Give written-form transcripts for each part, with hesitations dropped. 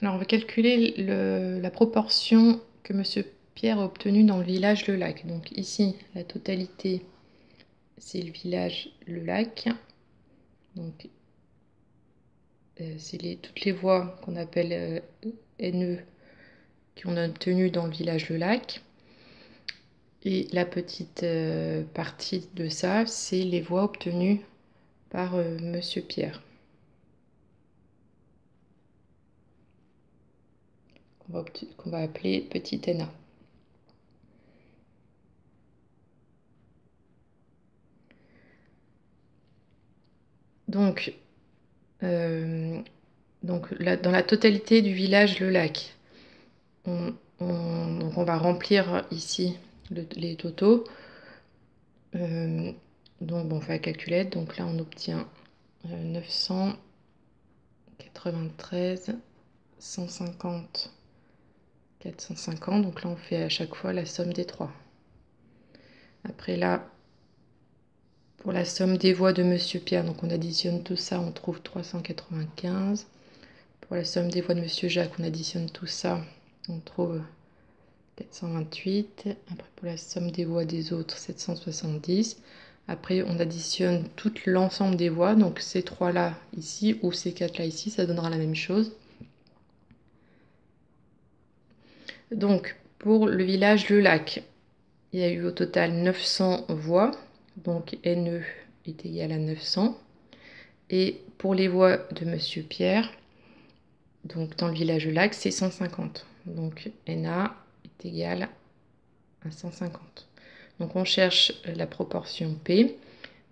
Alors, on va calculer la proportion que Monsieur Pierre a obtenue dans le village Le Lac. Donc ici, la totalité, c'est le village Le Lac. Donc, c'est toutes les voix qu'on appelle NE qu'on a obtenues dans le village Le Lac. Et la petite partie de ça, c'est les voix obtenues par Monsieur Pierre. Qu'on va appeler petit NA. Donc là, dans la totalité du village Le Lac, donc on va remplir ici les totaux. Donc on fait la calculette. Donc là, on obtient 993, 150, 450. Donc là, on fait à chaque fois la somme des trois. Après là, pour la somme des voix de Monsieur Pierre, donc on additionne tout ça, on trouve 395. Pour la somme des voix de Monsieur Jacques, on additionne tout ça, on trouve 428. Après, pour la somme des voix des autres, 770. Après, on additionne tout l'ensemble des voix, donc ces trois-là ici ou ces quatre-là ici, ça donnera la même chose. Donc, pour le village Le Lac, il y a eu au total 900 voix, donc NE est égal à 900. Et pour les voix de Monsieur Pierre, donc dans le village Le Lac, c'est 150. Donc NA est égal à 150. Donc on cherche la proportion P.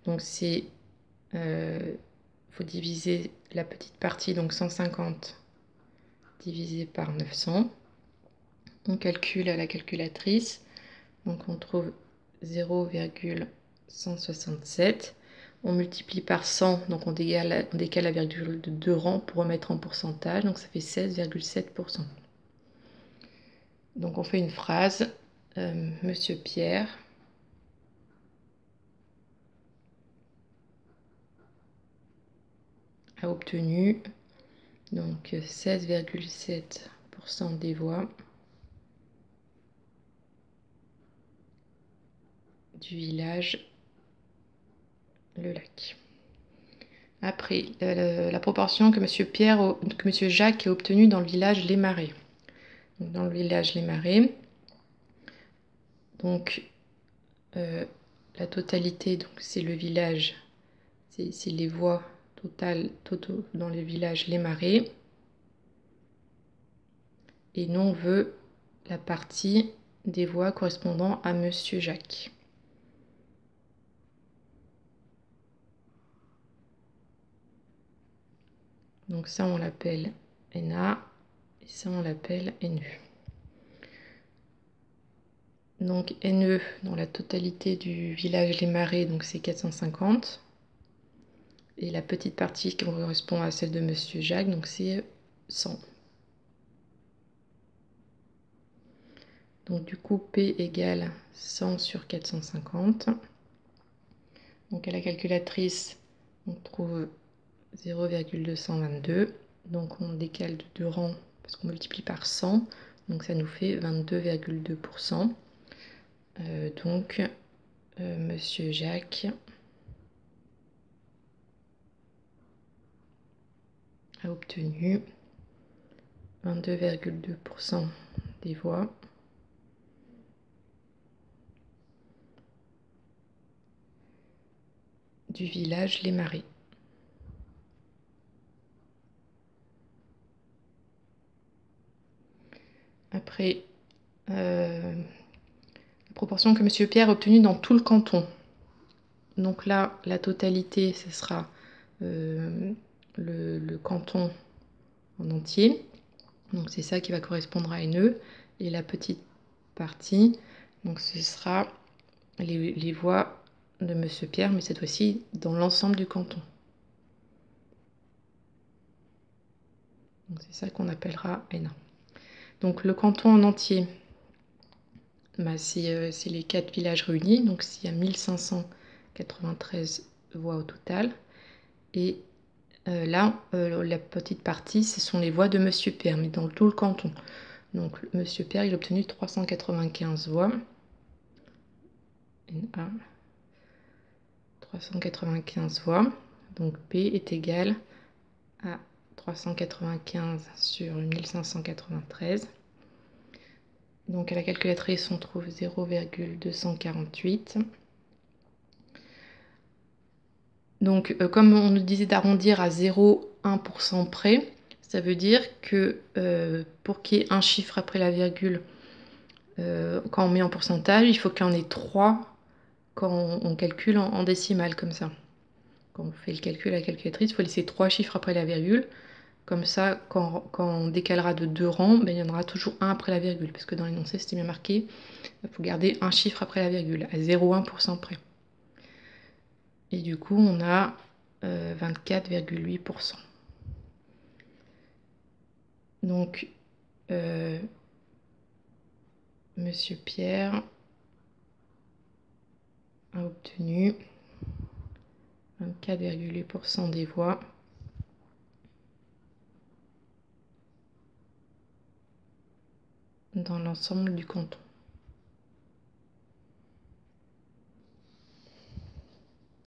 Donc c'est, faut diviser la petite partie, donc 150 divisé par 900. On calcule à la calculatrice. Donc on trouve 0,167. On multiplie par 100, donc on décale la virgule de 2 rangs pour remettre en pourcentage. Donc ça fait 16,7%. Donc on fait une phrase. Monsieur Pierre a obtenu donc 16,7% des voix du village Le Lac. Après, la proportion que Monsieur Jacques a obtenue dans le village Les Marais. Donc, dans le village Les Marais, donc la totalité, donc c'est le village, c'est les voix totales dans le village Les Marais. Et nous, on veut la partie des voix correspondant à Monsieur Jacques. Donc ça, on l'appelle NA, et ça, on l'appelle NU. Donc NE, dans la totalité du village Les Marais, donc c'est 450. Et la petite partie qui correspond à celle de Monsieur Jacques, donc c'est 100. Donc du coup, P égale 100 sur 450. Donc à la calculatrice, on trouve 0,222. Donc on décale de 2 rangs parce qu'on multiplie par 100. Donc ça nous fait 22,2%. Donc Monsieur Jacques a obtenu 22,2% des voix du village Les Marais. Après, la proportion que Monsieur Pierre a obtenue dans tout le canton. Donc là, la totalité, ce sera le canton en entier. Donc c'est ça qui va correspondre à NE. Et la petite partie, donc ce sera les voix de Monsieur Pierre, mais cette fois-ci dans l'ensemble du canton. Donc c'est ça qu'on appellera NA. Donc le canton en entier, bah, c'est les 4 villages réunis. Donc s'il y a 1593 voix au total. Et Là, la petite partie, ce sont les voix de Monsieur Pierre, mais dans tout le canton. Donc, Monsieur Pierre, il a obtenu 395 voix. NA, 395 voix. Donc, P est égal à 395 sur 1593. Donc, à la calculatrice, on trouve 0,248. Donc, comme on nous disait d'arrondir à 0,1% près, ça veut dire que pour qu'il y ait un chiffre après la virgule, quand on met en pourcentage, il faut qu'il y en ait 3 quand on calcule en décimale, comme ça. Quand on fait le calcul à la calculatrice, il faut laisser 3 chiffres après la virgule. Comme ça, quand on décalera de 2 rangs, ben, il y en aura toujours un après la virgule, parce que dans l'énoncé, c'était bien marqué, il faut garder un chiffre après la virgule, à 0,1% près. Et du coup, on a 24,8%. Donc, Monsieur Pierre a obtenu 24,8% des voix dans l'ensemble du canton.